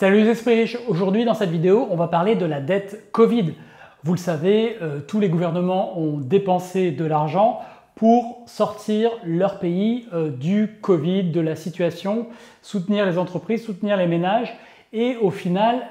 Salut les esprits riches, aujourd'hui dans cette vidéo on va parler de la dette Covid. Vous le savez, tous les gouvernements ont dépensé de l'argent pour sortir leur pays du Covid, de la situation, soutenir les entreprises, soutenir les ménages et au final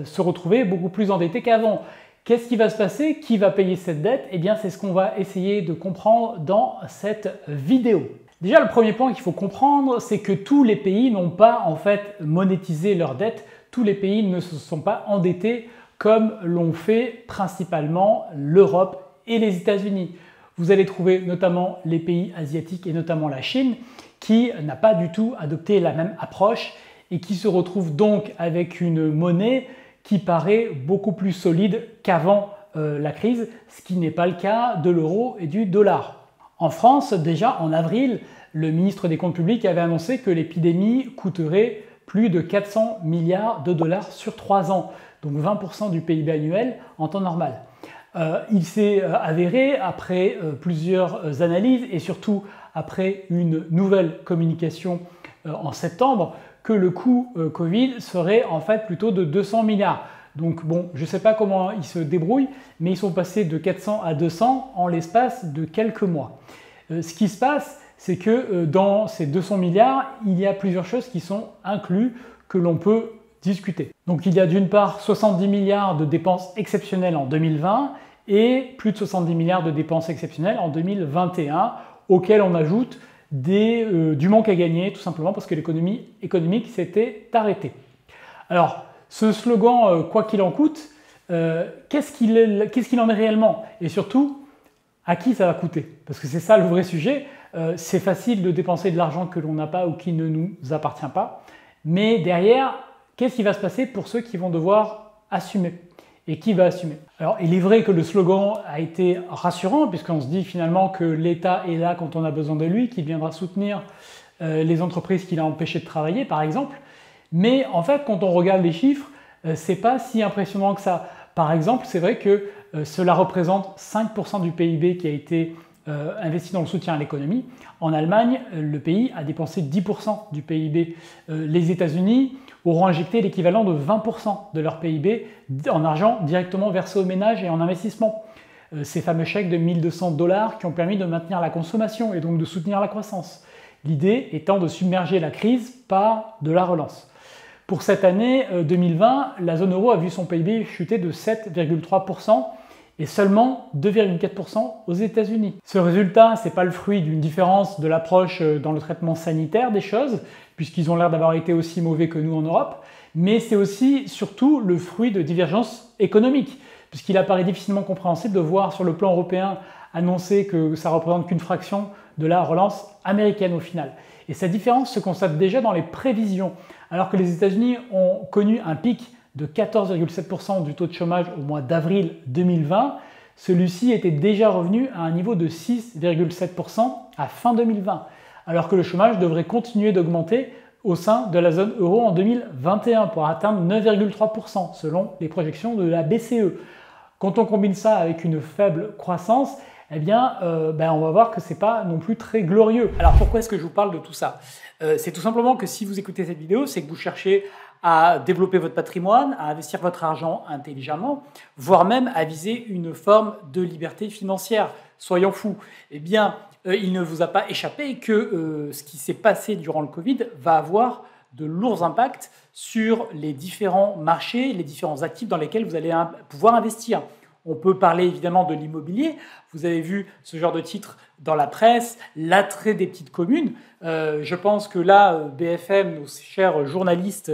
se retrouver beaucoup plus endettés qu'avant. Qu'est-ce qui va se passer? Qui va payer cette dette? Eh bien c'est ce qu'on va essayer de comprendre dans cette vidéo. Déjà, le premier point qu'il faut comprendre, c'est que tous les pays n'ont pas en fait monétisé leurs dettes. Tous les pays ne se sont pas endettés comme l'ont fait principalement l'Europe et les États-Unis. Vous allez trouver notamment les pays asiatiques et notamment la Chine qui n'a pas du tout adopté la même approche et qui se retrouve donc avec une monnaie qui paraît beaucoup plus solide qu'avant la crise, ce qui n'est pas le cas de l'euro et du dollar. En France, déjà en avril, le ministre des Comptes publics avait annoncé que l'épidémie coûterait plus de 400 milliards de dollars sur 3 ans, donc 20% du PIB annuel en temps normal. Il s'est avéré, après plusieurs analyses et surtout après une nouvelle communication en septembre, que le coût Covid serait en fait plutôt de 200 milliards. Donc bon, je ne sais pas comment ils se débrouillent, mais ils sont passés de 400 à 200 en l'espace de quelques mois. Ce qui se passe, c'est que dans ces 200 milliards, il y a plusieurs choses qui sont incluses que l'on peut discuter. Donc il y a d'une part 70 milliards de dépenses exceptionnelles en 2020 et plus de 70 milliards de dépenses exceptionnelles en 2021, auxquelles on ajoute du manque à gagner, tout simplement parce que l'économie économique s'était arrêtée. Alors, ce slogan « quoi qu'il en coûte », qu'est-ce qu'il en est réellement? Et surtout, à qui ça va coûter? Parce que c'est ça le vrai sujet. C'est facile de dépenser de l'argent que l'on n'a pas ou qui ne nous appartient pas. Mais derrière, qu'est-ce qui va se passer pour ceux qui vont devoir assumer? Et qui va assumer? Alors, il est vrai que le slogan a été rassurant puisqu'on se dit finalement que l'État est là quand on a besoin de lui, qu'il viendra soutenir les entreprises qu'il a empêchées de travailler, par exemple. Mais en fait, quand on regarde les chiffres, c'est pas si impressionnant que ça. Par exemple, c'est vrai que cela représente 5% du PIB qui a été investi dans le soutien à l'économie. En Allemagne, le pays a dépensé 10% du PIB. Les États-Unis auront injecté l'équivalent de 20% de leur PIB en argent directement versé aux ménages et en investissement. Ces fameux chèques de 1200 $ qui ont permis de maintenir la consommation et donc de soutenir la croissance. L'idée étant de submerger la crise par de la relance. Pour cette année 2020, la zone euro a vu son PIB chuter de 7,3% et seulement 2,4% aux États-Unis. Ce résultat, ce n'est pas le fruit d'une différence de l'approche dans le traitement sanitaire des choses, puisqu'ils ont l'air d'avoir été aussi mauvais que nous en Europe, mais c'est aussi surtout le fruit de divergences économiques, puisqu'il apparaît difficilement compréhensible de voir sur le plan européen annoncer que ça ne représente qu'une fraction de la relance américaine au final. Et cette différence se constate déjà dans les prévisions. Alors que les États-Unis ont connu un pic de 14,7% du taux de chômage au mois d'avril 2020, celui-ci était déjà revenu à un niveau de 6,7% à fin 2020, alors que le chômage devrait continuer d'augmenter au sein de la zone euro en 2021 pour atteindre 9,3% selon les projections de la BCE. Quand on combine ça avec une faible croissance, eh bien, on va voir que ce n'est pas non plus très glorieux. Alors pourquoi est-ce que je vous parle de tout ça? C'est tout simplement que si vous écoutez cette vidéo, c'est que vous cherchez à développer votre patrimoine, à investir votre argent intelligemment, voire même à viser une forme de liberté financière. Soyons fous. Eh bien, il ne vous a pas échappé que ce qui s'est passé durant le Covid va avoir de lourds impacts sur les différents marchés, les différents actifs dans lesquels vous allez pouvoir investir. On peut parler évidemment de l'immobilier. Vous avez vu ce genre de titre dans la presse, l'attrait des petites communes. Je pense que là, BFM, nos chers journalistes,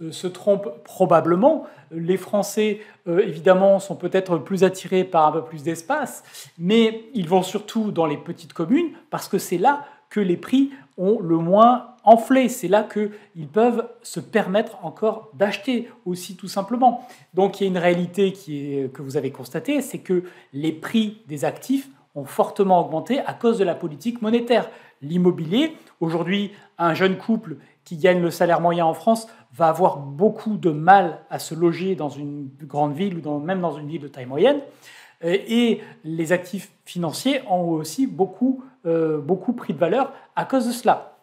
se trompent probablement. Les Français, évidemment, sont peut-être plus attirés par un peu plus d'espace, mais ils vont surtout dans les petites communes parce que c'est là que les prix ont le moins enflé. C'est là qu'ils peuvent se permettre encore d'acheter aussi tout simplement. Donc il y a une réalité que vous avez constatée, c'est que les prix des actifs ont fortement augmenté à cause de la politique monétaire. L'immobilier, aujourd'hui, un jeune couple qui gagne le salaire moyen en France va avoir beaucoup de mal à se loger dans une grande ville ou même dans une ville de taille moyenne. Et les actifs financiers ont aussi beaucoup pris de valeur à cause de cela.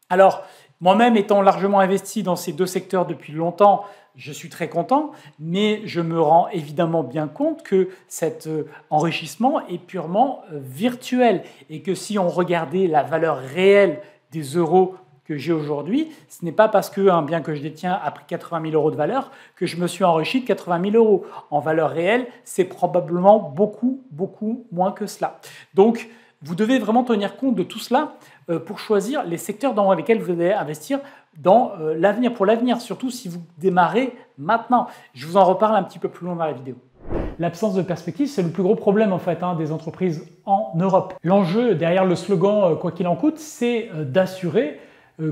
Alors, Moi-même étant largement investi dans ces deux secteurs depuis longtemps, je suis très content, mais je me rends évidemment bien compte que cet enrichissement est purement virtuel et que si on regardait la valeur réelle des euros que j'ai aujourd'hui, ce n'est pas parce qu'un bien que je détiens a pris 80 000 euros de valeur que je me suis enrichi de 80 000 euros. En valeur réelle, c'est probablement beaucoup, beaucoup moins que cela. Donc, vous devez vraiment tenir compte de tout cela pour choisir les secteurs dans lesquels vous allez investir dans l'avenir, pour l'avenir, surtout si vous démarrez maintenant. Je vous en reparle un petit peu plus loin dans la vidéo. L'absence de perspective, c'est le plus gros problème en fait des entreprises en Europe. L'enjeu derrière le slogan « quoi qu'il en coûte », c'est d'assurer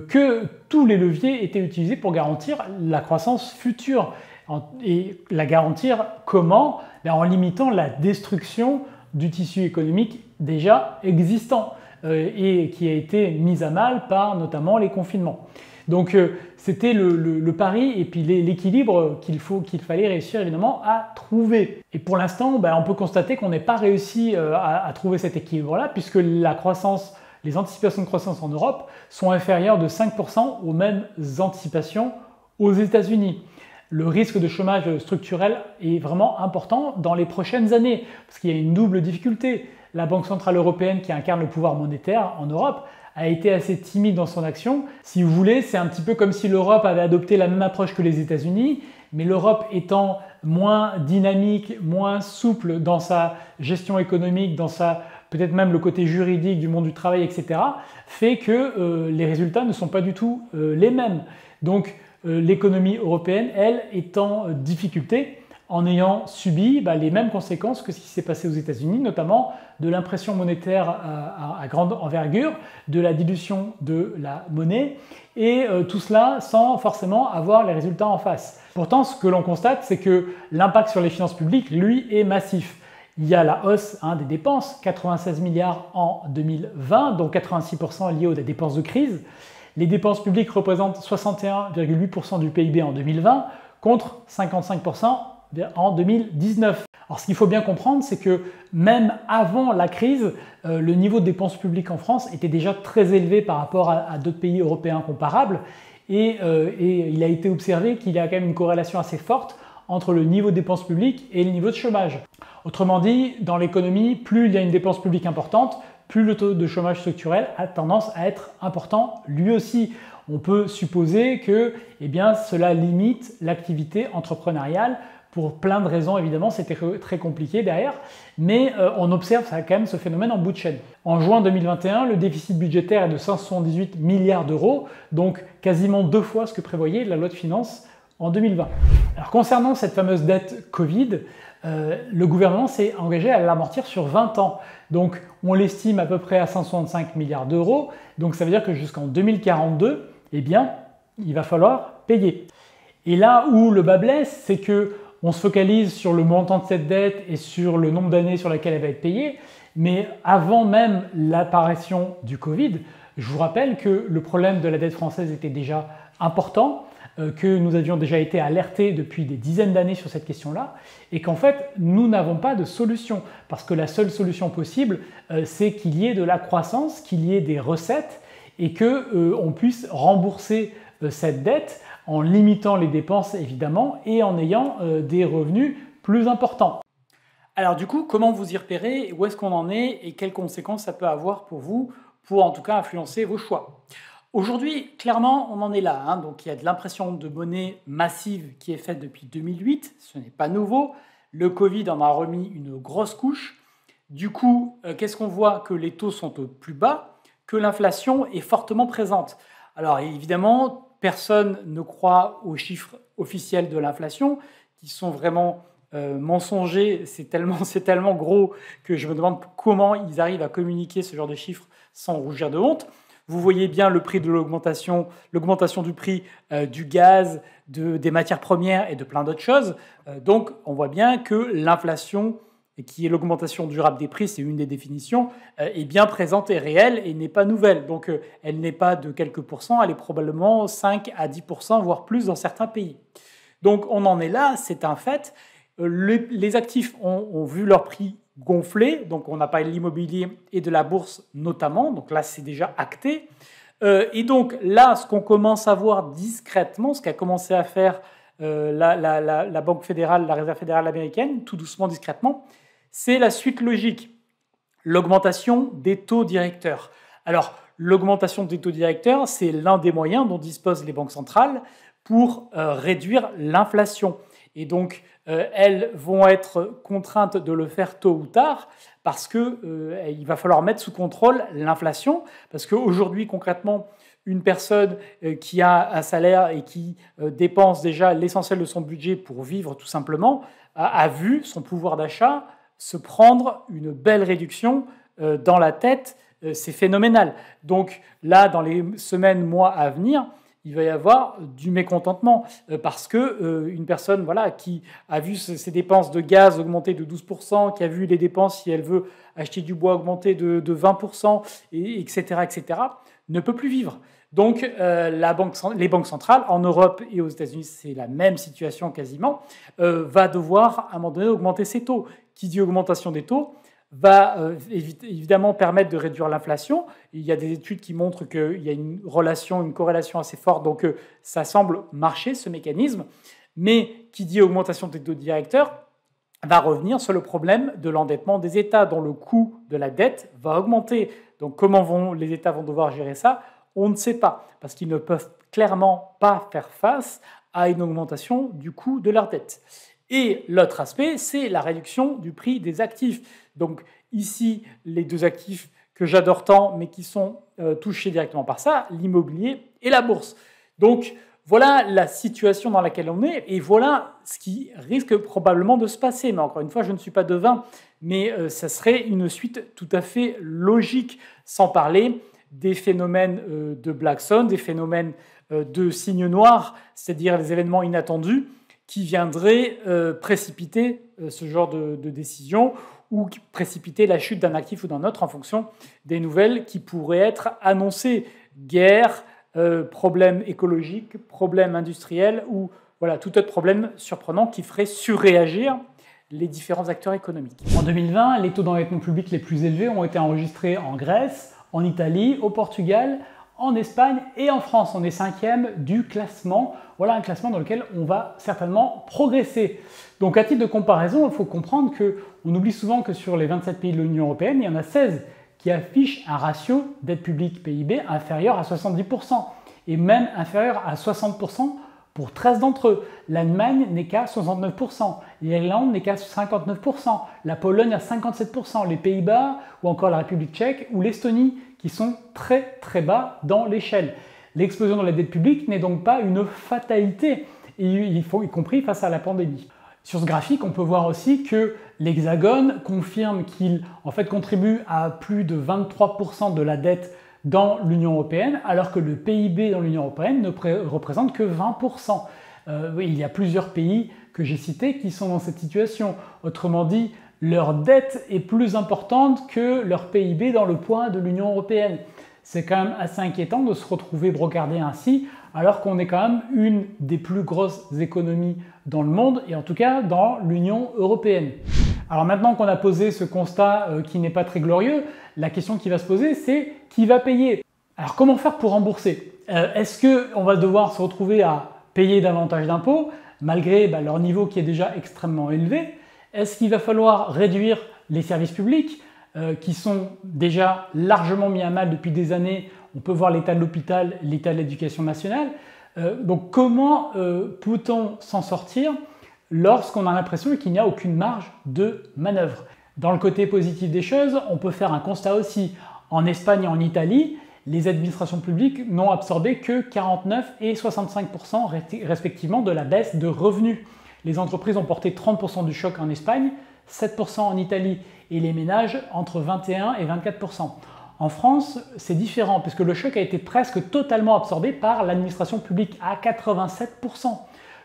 que tous les leviers étaient utilisés pour garantir la croissance future. Et la garantir comment? En limitant la destruction du tissu économique déjà existant et qui a été mis à mal par notamment les confinements. Donc c'était le pari et puis l'équilibre qu'il fallait réussir évidemment à trouver. Et pour l'instant, on peut constater qu'on n'est pas réussi à trouver cet équilibre-là puisque les anticipations de croissance en Europe sont inférieures de 5% aux mêmes anticipations aux États-Unis. Le risque de chômage structurel est vraiment important dans les prochaines années parce qu'il y a une double difficulté. La Banque centrale européenne qui incarne le pouvoir monétaire en Europe a été assez timide dans son action. Si vous voulez, c'est un petit peu comme si l'Europe avait adopté la même approche que les États-Unis, mais l'Europe étant moins dynamique, moins souple dans sa gestion économique, dans peut-être même le côté juridique du monde du travail, etc., fait que les résultats ne sont pas du tout les mêmes. Donc l'économie européenne, elle, est en difficulté en ayant subi les mêmes conséquences que ce qui s'est passé aux États-Unis, notamment de l'impression monétaire à grande envergure, de la dilution de la monnaie, et tout cela sans forcément avoir les résultats en face. Pourtant, ce que l'on constate, c'est que l'impact sur les finances publiques, lui, est massif. Il y a la hausse des dépenses, 96 milliards en 2020, dont 86% liés aux dépenses de crise. Les dépenses publiques représentent 61,8% du PIB en 2020, contre 55% en 2019. Alors ce qu'il faut bien comprendre, c'est que même avant la crise, le niveau de dépenses publiques en France était déjà très élevé par rapport à d'autres pays européens comparables et il a été observé qu'il y a quand même une corrélation assez forte entre le niveau de dépenses publiques et le niveau de chômage. Autrement dit, dans l'économie, plus il y a une dépense publique importante, plus le taux de chômage structurel a tendance à être important lui aussi. On peut supposer que cela limite l'activité entrepreneuriale pour plein de raisons, évidemment, c'était très compliqué derrière, mais on observe quand même ce phénomène en bout de chaîne. En juin 2021, le déficit budgétaire est de 178 milliards d'euros, donc quasiment 2 fois ce que prévoyait la loi de finances en 2020. Alors concernant cette fameuse dette Covid, le gouvernement s'est engagé à l'amortir sur 20 ans. Donc on l'estime à peu près à 165 milliards d'euros, donc ça veut dire que jusqu'en 2042, il va falloir payer. Et là où le bât blesse, c'est que on se focalise sur le montant de cette dette et sur le nombre d'années sur lesquelles elle va être payée, mais avant même l'apparition du Covid, je vous rappelle que le problème de la dette française était déjà important, que nous avions déjà été alertés depuis des dizaines d'années sur cette question-là, et qu'en fait, nous n'avons pas de solution, parce que la seule solution possible, c'est qu'il y ait de la croissance, qu'il y ait des recettes, et qu'on puisse rembourser cette dette en limitant les dépenses évidemment et en ayant des revenus plus importants. Alors du coup, comment vous y repérez? Où est-ce qu'on en est et quelles conséquences ça peut avoir pour vous, pour en tout cas influencer vos choix? Aujourd'hui, clairement, on en est là. Donc il y a de l'impression de monnaie massive qui est faite depuis 2008, ce n'est pas nouveau. Le Covid en a remis une grosse couche. Du coup, qu'est-ce qu'on voit? Que les taux sont au plus bas, que l'inflation est fortement présente. Alors évidemment, personne ne croit aux chiffres officiels de l'inflation, qui sont vraiment mensongers. C'est tellement gros que je me demande comment ils arrivent à communiquer ce genre de chiffres sans rougir de honte. Vous voyez bien le prix de l'augmentation du prix du gaz, des matières premières et de plein d'autres choses. Donc on voit bien que l'inflation, qui est l'augmentation durable des prix, c'est une des définitions, est bien présente et réelle et n'est pas nouvelle. Donc elle n'est pas de quelques pourcents, elle est probablement 5 à 10%, voire plus dans certains pays. Donc on en est là, c'est un fait. Les actifs ont vu leur prix gonfler, donc on n'a pas l'immobilier et de la bourse notamment, donc là c'est déjà acté. Et donc là, ce qu'on commence à voir discrètement, ce qu'a commencé à faire la Banque fédérale, la Réserve fédérale américaine, tout doucement, discrètement, c'est la suite logique, l'augmentation des taux directeurs. Alors, l'augmentation des taux directeurs, c'est l'un des moyens dont disposent les banques centrales pour réduire l'inflation. Et donc, elles vont être contraintes de le faire tôt ou tard parce qu'il va falloir mettre sous contrôle l'inflation. Parce qu'aujourd'hui, concrètement, une personne qui a un salaire et qui dépense déjà l'essentiel de son budget pour vivre tout simplement, a vu son pouvoir d'achat se prendre une belle réduction dans la tête. C'est phénoménal. Donc là, dans les semaines, mois à venir, il va y avoir du mécontentement parce que une personne qui a vu ses dépenses de gaz augmenter de 12%, qui a vu les dépenses, si elle veut acheter du bois, augmenter de 20%, etc., ne peut plus vivre. Donc les banques centrales, en Europe et aux États-Unis, c'est la même situation quasiment, va devoir à un moment donné augmenter ses taux. Qui dit augmentation des taux va évidemment permettre de réduire l'inflation. Il y a des études qui montrent qu'il y a une corrélation assez forte, donc ça semble marcher, ce mécanisme. Mais qui dit augmentation des taux directeurs va revenir sur le problème de l'endettement des États, dont le coût de la dette va augmenter. Donc comment les États vont devoir gérer ça? On ne sait pas, parce qu'ils ne peuvent clairement pas faire face à une augmentation du coût de leur dette. Et l'autre aspect, c'est la réduction du prix des actifs. Donc ici, les deux actifs que j'adore tant, mais qui sont touchés directement par ça, l'immobilier et la bourse. Donc voilà la situation dans laquelle on est, et voilà ce qui risque probablement de se passer. Mais encore une fois, je ne suis pas devin, mais ça serait une suite tout à fait logique, sans parler des phénomènes de Black Swan, des phénomènes de signes noirs, c'est-à-dire les événements inattendus, qui viendraient précipiter ce genre de décision ou précipiter la chute d'un actif ou d'un autre en fonction des nouvelles qui pourraient être annoncées. Guerre, problèmes écologiques, problèmes industriels ou tout autre problème surprenant qui ferait surréagir les différents acteurs économiques. En 2020, les taux d'endettement public les plus élevés ont été enregistrés en Grèce, en Italie, au Portugal, en Espagne et en France. On est 5e du classement. Voilà un classement dans lequel on va certainement progresser. Donc à titre de comparaison, il faut comprendre qu'on oublie souvent que sur les 27 pays de l'Union européenne, il y en a 16 qui affichent un ratio dette publique PIB inférieur à 70% et même inférieur à 60% pour 13 d'entre eux. L'Allemagne n'est qu'à 69%, l'Irlande n'est qu'à 59%, la Pologne à 57%, les Pays-Bas ou encore la République tchèque ou l'Estonie qui sont très très bas dans l'échelle. L'explosion de la dette publique n'est donc pas une fatalité, y compris face à la pandémie. Sur ce graphique, on peut voir aussi que l'Hexagone confirme qu'il contribue à plus de 23% de la dette dans l'Union européenne, alors que le PIB dans l'Union européenne ne représente que 20%. Il y a plusieurs pays que j'ai cités qui sont dans cette situation. Autrement dit, leur dette est plus importante que leur PIB dans le poids de l'Union européenne. C'est quand même assez inquiétant de se retrouver brocardé ainsi, alors qu'on est quand même une des plus grosses économies dans le monde, et en tout cas dans l'Union européenne. Alors maintenant qu'on a posé ce constat qui n'est pas très glorieux, la question qui va se poser, c'est qui va payer? Alors comment faire pour rembourser? Est-ce qu'on va devoir se retrouver à payer davantage d'impôts, malgré leur niveau qui est déjà extrêmement élevé? Est-ce qu'il va falloir réduire les services publics qui sont déjà largement mis à mal depuis des années? On peut voir l'état de l'hôpital, l'état de l'éducation nationale. Donc comment peut-on s'en sortir lorsqu'on a l'impression qu'il n'y a aucune marge de manœuvre? Dans le côté positif des choses, on peut faire un constat aussi. En Espagne et en Italie, les administrations publiques n'ont absorbé que 49 et 65% respectivement de la baisse de revenus. Les entreprises ont porté 30% du choc en Espagne, 7% en Italie et les ménages entre 21 et 24%. En France, c'est différent puisque le choc a été presque totalement absorbé par l'administration publique à 87%.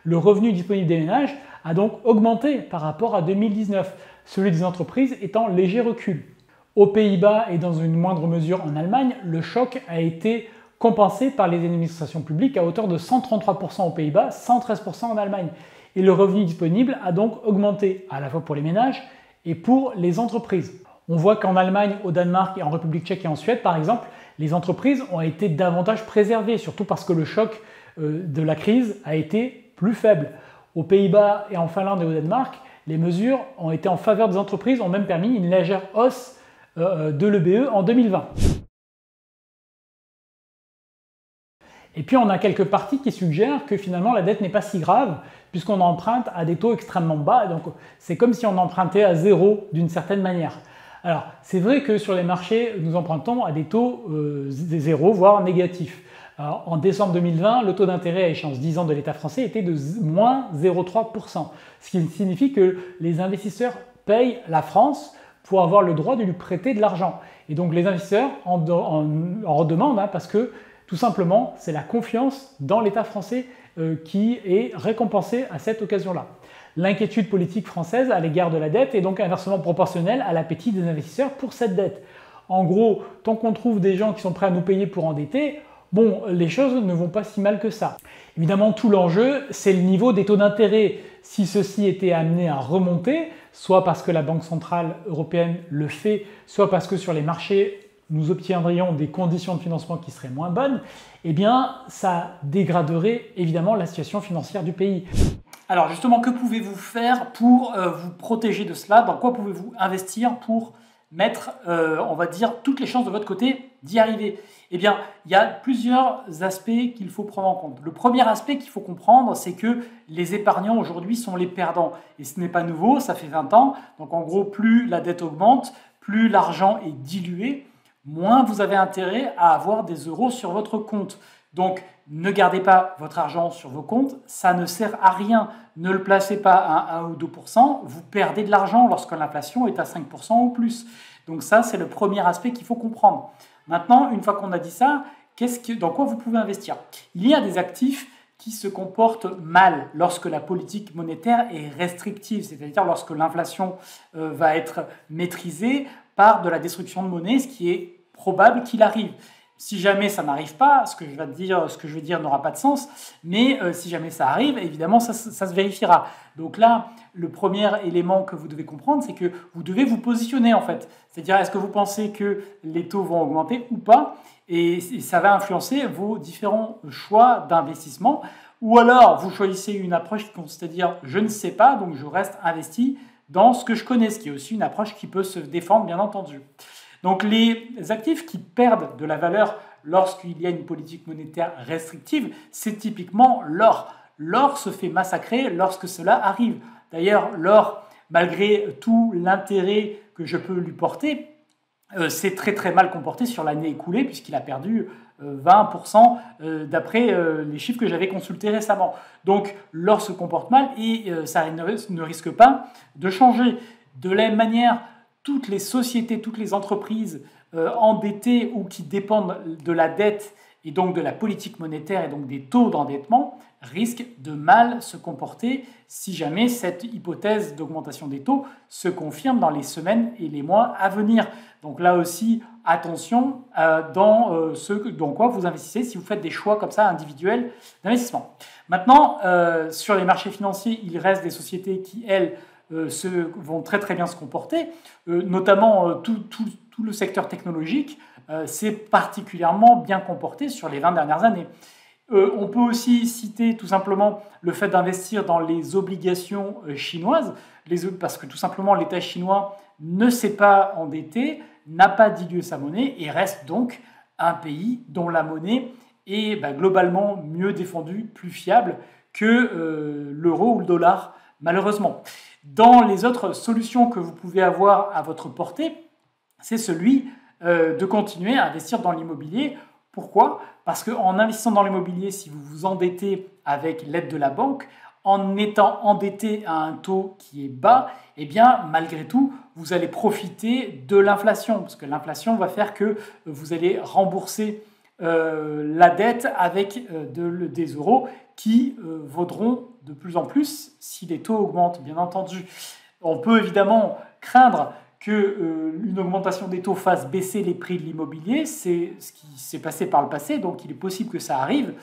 Le revenu disponible des ménages a donc augmenté par rapport à 2019, celui des entreprises est en léger recul. Aux Pays-Bas et dans une moindre mesure en Allemagne, le choc a été compensé par les administrations publiques à hauteur de 133% aux Pays-Bas, 113% en Allemagne. Et le revenu disponible a donc augmenté à la fois pour les ménages et pour les entreprises. On voit qu'en Allemagne, au Danemark et en République tchèque et en Suède, par exemple, les entreprises ont été davantage préservées, surtout parce que le choc de la crise a été plus faible. Aux Pays-Bas et en Finlande et au Danemark, les mesures ont été en faveur des entreprises, ont même permis une légère hausse de l'EBE en 2020. Et puis on a quelques parties qui suggèrent que finalement la dette n'est pas si grave puisqu'on emprunte à des taux extrêmement bas. Donc c'est comme si on empruntait à zéro d'une certaine manière. Alors c'est vrai que sur les marchés, nous empruntons à des taux zéro, voire négatifs. Alors, en décembre 2020, le taux d'intérêt à échéance 10 ans de l'État français était de moins 0,3%, ce qui signifie que les investisseurs payent la France pour avoir le droit de lui prêter de l'argent. Et donc les investisseurs en redemandent parce que tout simplement, c'est la confiance dans l'État français qui est récompensée à cette occasion-là. L'inquiétude politique française à l'égard de la dette est donc inversement proportionnelle à l'appétit des investisseurs pour cette dette. En gros, tant qu'on trouve des gens qui sont prêts à nous payer pour endetter, bon, les choses ne vont pas si mal que ça. Évidemment, tout l'enjeu, c'est le niveau des taux d'intérêt. Si ceux-ci étaient amenés à remonter, soit parce que la Banque centrale européenne le fait, soit parce que sur les marchés, nous obtiendrions des conditions de financement qui seraient moins bonnes, eh bien, ça dégraderait évidemment la situation financière du pays. Alors justement, que pouvez-vous faire pour vous protéger de cela? Dans quoi pouvez-vous investir pour mettre, on va dire, toutes les chances de votre côté d'y arriver? Eh bien, il y a plusieurs aspects qu'il faut prendre en compte. Le premier aspect qu'il faut comprendre, c'est que les épargnants aujourd'hui sont les perdants. Et ce n'est pas nouveau, ça fait 20 ans. Donc en gros, plus la dette augmente, plus l'argent est dilué, moins vous avez intérêt à avoir des euros sur votre compte. Donc, ne gardez pas votre argent sur vos comptes, ça ne sert à rien. Ne le placez pas à 1 ou 2%, vous perdez de l'argent lorsque l'inflation est à 5% ou plus. Donc ça, c'est le premier aspect qu'il faut comprendre. Maintenant, une fois qu'on a dit ça, dans quoi vous pouvez investir? Il y a des actifs qui se comportent mal lorsque la politique monétaire est restrictive, c'est-à-dire lorsque l'inflation va être maîtrisée par de la destruction de monnaie, ce qui est probable qu'il arrive. Si jamais ça n'arrive pas, ce que je vais dire n'aura pas de sens, mais si jamais ça arrive, évidemment, ça se vérifiera. Donc là, le premier élément que vous devez comprendre, c'est que vous devez vous positionner en fait. C'est-à-dire, est-ce que vous pensez que les taux vont augmenter ou pas? Et ça va influencer vos différents choix d'investissement. Ou alors, vous choisissez une approche qui consiste à dire, je ne sais pas, donc je reste investi dans ce que je connais, ce qui est aussi une approche qui peut se défendre, bien entendu. Donc les actifs qui perdent de la valeur lorsqu'il y a une politique monétaire restrictive, c'est typiquement l'or. L'or se fait massacrer lorsque cela arrive. D'ailleurs, l'or, malgré tout l'intérêt que je peux lui porter, s'est très très mal comporté sur l'année écoulée puisqu'il a perdu 20% d'après les chiffres que j'avais consultés récemment. Donc l'or se comporte mal et ça ne risque pas de changer. De la même manière, toutes les sociétés, toutes les entreprises endettées ou qui dépendent de la dette et donc de la politique monétaire et donc des taux d'endettement risquent de mal se comporter si jamais cette hypothèse d'augmentation des taux se confirme dans les semaines et les mois à venir. Donc là aussi, attention dans ce dans quoi vous investissez si vous faites des choix comme ça individuels d'investissement. Maintenant, sur les marchés financiers, il reste des sociétés qui, elles, vont très très bien se comporter, notamment tout le secteur technologique s'est particulièrement bien comporté sur les 20 dernières années. On peut aussi citer tout simplement le fait d'investir dans les obligations chinoises, parce que tout simplement l'État chinois ne s'est pas endetté, n'a pas dilué sa monnaie et reste donc un pays dont la monnaie est globalement mieux défendue, plus fiable que l'euro ou le dollar, malheureusement. Dans les autres solutions que vous pouvez avoir à votre portée, c'est celui de continuer à investir dans l'immobilier. Pourquoi? Parce qu'en investissant dans l'immobilier, si vous vous endettez avec l'aide de la banque, en étant endetté à un taux qui est bas, eh bien, malgré tout, vous allez profiter de l'inflation, parce que l'inflation va faire que vous allez rembourser la dette avec des euros qui vaudront de plus en plus si les taux augmentent, bien entendu. On peut évidemment craindre qu'une augmentation des taux fasse baisser les prix de l'immobilier. C'est ce qui s'est passé par le passé, donc il est possible que ça arrive.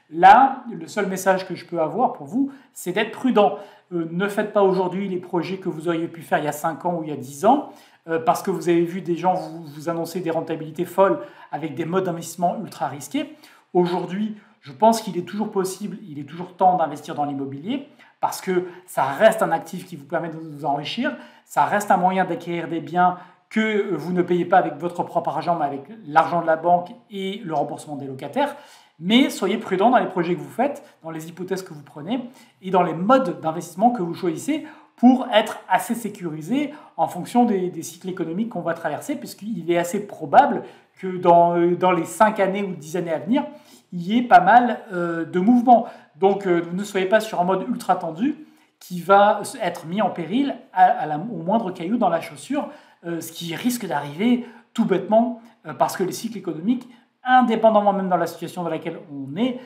Là, le seul message que je peux avoir pour vous, c'est d'être prudent. Ne faites pas aujourd'hui les projets que vous auriez pu faire il y a 5 ans ou il y a 10 ans. parce que vous avez vu des gens vous annoncer des rentabilités folles avec des modes d'investissement ultra risqués. Aujourd'hui, je pense qu'il est toujours possible, il est toujours temps d'investir dans l'immobilier parce que ça reste un actif qui vous permet de vous enrichir, ça reste un moyen d'acquérir des biens que vous ne payez pas avec votre propre argent, mais avec l'argent de la banque et le remboursement des locataires. Mais soyez prudent dans les projets que vous faites, dans les hypothèses que vous prenez et dans les modes d'investissement que vous choisissez pour être assez sécurisé en fonction des cycles économiques qu'on va traverser, puisqu'il est assez probable que dans les 5 années ou 10 années à venir, il y ait pas mal de mouvements. Donc ne soyez pas sur un mode ultra tendu qui va être mis en péril au moindre caillou dans la chaussure, ce qui risque d'arriver tout bêtement parce que les cycles économiques, indépendamment même dans la situation dans laquelle on est,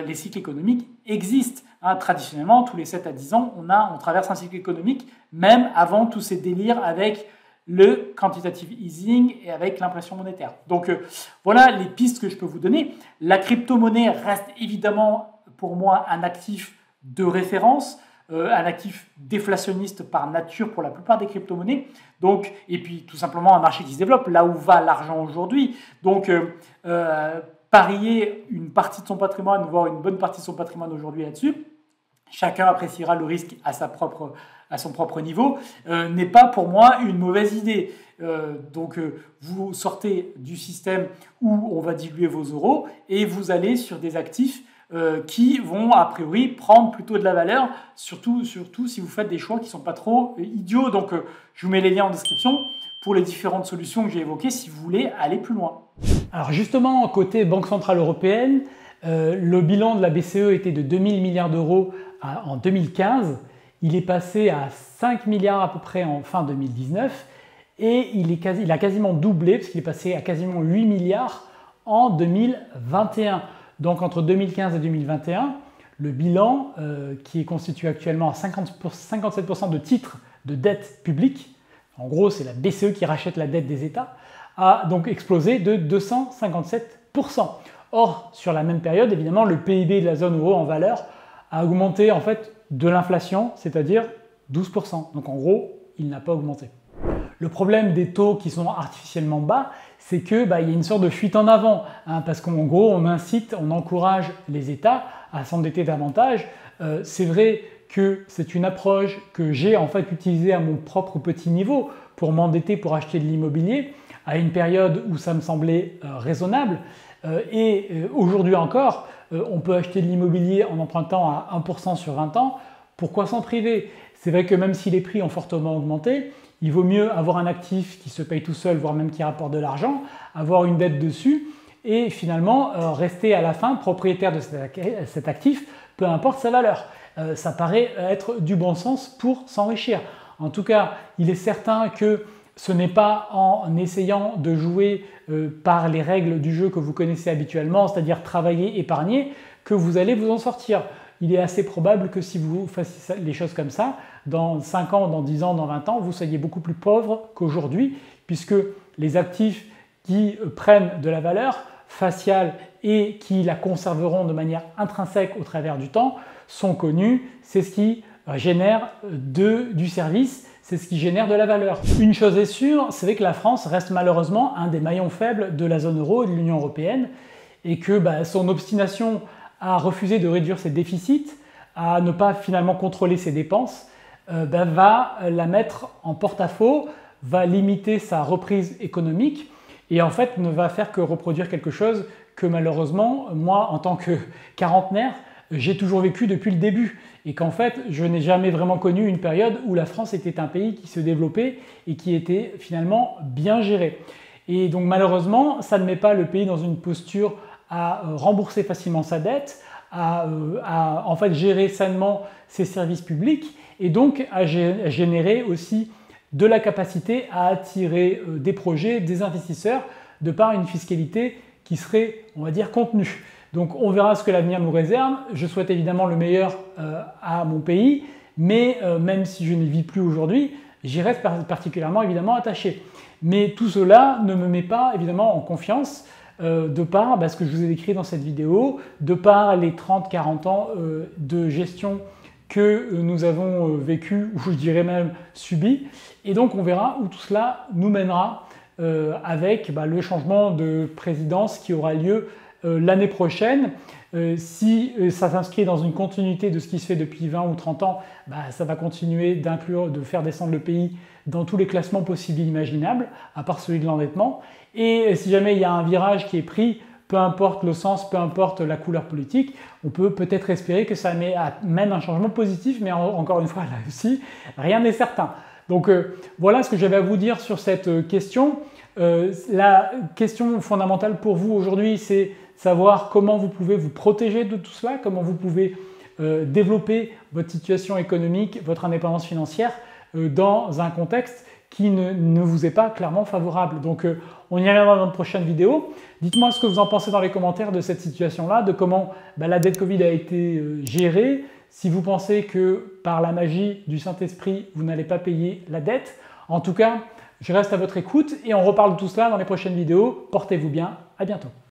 les cycles économiques existent. Traditionnellement, tous les 7 à 10 ans, on traverse un cycle économique, même avant tous ces délires avec le quantitative easing et avec l'impression monétaire. Donc voilà les pistes que je peux vous donner. La crypto-monnaie reste évidemment pour moi un actif de référence, un actif déflationniste par nature pour la plupart des crypto-monnaies. Donc, et puis tout simplement un marché qui se développe, là où va l'argent aujourd'hui. Donc parier une partie de son patrimoine, voire une bonne partie de son patrimoine aujourd'hui là-dessus, chacun appréciera le risque à son propre niveau, n'est pas pour moi une mauvaise idée. Donc vous sortez du système où on va diluer vos euros et vous allez sur des actifs qui vont a priori prendre plutôt de la valeur, surtout si vous faites des choix qui ne sont pas trop idiots. Donc je vous mets les liens en description pour les différentes solutions que j'ai évoquées si vous voulez aller plus loin. Alors justement, côté Banque Centrale Européenne, le bilan de la BCE était de 2000 milliards d'euros en 2015. Il est passé à 5 milliards à peu près en fin 2019 et il a quasiment doublé parce qu'il est passé à quasiment 8 milliards en 2021. Donc entre 2015 et 2021, le bilan qui est constitué actuellement à 57% de titres de dette publique, en gros c'est la BCE qui rachète la dette des États, a donc explosé de 257%. Or, sur la même période, évidemment, le PIB de la zone euro en valeur a augmenté en fait de l'inflation, c'est-à-dire 12%. Donc en gros, il n'a pas augmenté. Le problème des taux qui sont artificiellement bas, c'est qu'il y a une sorte de fuite en avant, parce qu'en gros, on encourage les États à s'endetter davantage. C'est vrai que c'est une approche que j'ai en fait utilisée à mon propre petit niveau pour m'endetter pour acheter de l'immobilier à une période où ça me semblait raisonnable. Et aujourd'hui encore, on peut acheter de l'immobilier en empruntant à 1% sur 20 ans. Pourquoi s'en priver? C'est vrai que même si les prix ont fortement augmenté, il vaut mieux avoir un actif qui se paye tout seul, voire même qui rapporte de l'argent, avoir une dette dessus et finalement rester à la fin propriétaire de cet actif, peu importe sa valeur. Ça paraît être du bon sens pour s'enrichir. En tout cas, il est certain que ce n'est pas en essayant de jouer par les règles du jeu que vous connaissez habituellement, c'est-à-dire travailler, épargner, que vous allez vous en sortir. Il est assez probable que si vous fassiez les choses comme ça, dans 5 ans, dans 10 ans, dans 20 ans, vous soyez beaucoup plus pauvre qu'aujourd'hui, puisque les actifs qui prennent de la valeur faciale et qui la conserveront de manière intrinsèque au travers du temps sont connus. C'est ce qui génère du service, c'est ce qui génère de la valeur. Une chose est sûre, c'est que la France reste malheureusement un des maillons faibles de la zone euro et de l'Union européenne et que son obstination à refuser de réduire ses déficits, à ne pas finalement contrôler ses dépenses, va la mettre en porte-à-faux, va limiter sa reprise économique et en fait ne va faire que reproduire quelque chose que malheureusement, moi en tant que quarantenaire, j'ai toujours vécu depuis le début et qu'en fait, je n'ai jamais vraiment connu une période où la France était un pays qui se développait et qui était finalement bien géré. Et donc malheureusement, ça ne met pas le pays dans une posture à rembourser facilement sa dette, à en fait gérer sainement ses services publics et donc à générer aussi de la capacité à attirer des projets, des investisseurs de par une fiscalité qui serait, on va dire, contenue. Donc on verra ce que l'avenir nous réserve. Je souhaite évidemment le meilleur à mon pays, mais même si je n'y vis plus aujourd'hui, j'y reste particulièrement évidemment attaché. Mais tout cela ne me met pas évidemment en confiance de par ce que je vous ai décrit dans cette vidéo, de par les 30-40 ans de gestion que nous avons vécu, ou je dirais même subi. Et donc on verra où tout cela nous mènera avec le changement de présidence qui aura lieu l'année prochaine. Si ça s'inscrit dans une continuité de ce qui se fait depuis 20 ou 30 ans, ça va continuer de faire descendre le pays dans tous les classements possibles et imaginables, à part celui de l'endettement. Et si jamais il y a un virage qui est pris, peu importe le sens, peu importe la couleur politique, on peut peut-être espérer que ça mène un changement positif, mais encore une fois, là aussi, rien n'est certain. Donc voilà ce que j'avais à vous dire sur cette question. La question fondamentale pour vous aujourd'hui, c'est savoir comment vous pouvez vous protéger de tout cela, comment vous pouvez développer votre situation économique, votre indépendance financière dans un contexte qui ne vous est pas clairement favorable. Donc on y reviendra dans une prochaine vidéo. Dites-moi ce que vous en pensez dans les commentaires de cette situation-là, de comment la dette Covid a été gérée, si vous pensez que par la magie du Saint-Esprit, vous n'allez pas payer la dette. En tout cas, je reste à votre écoute et on reparle de tout cela dans les prochaines vidéos. Portez-vous bien, à bientôt.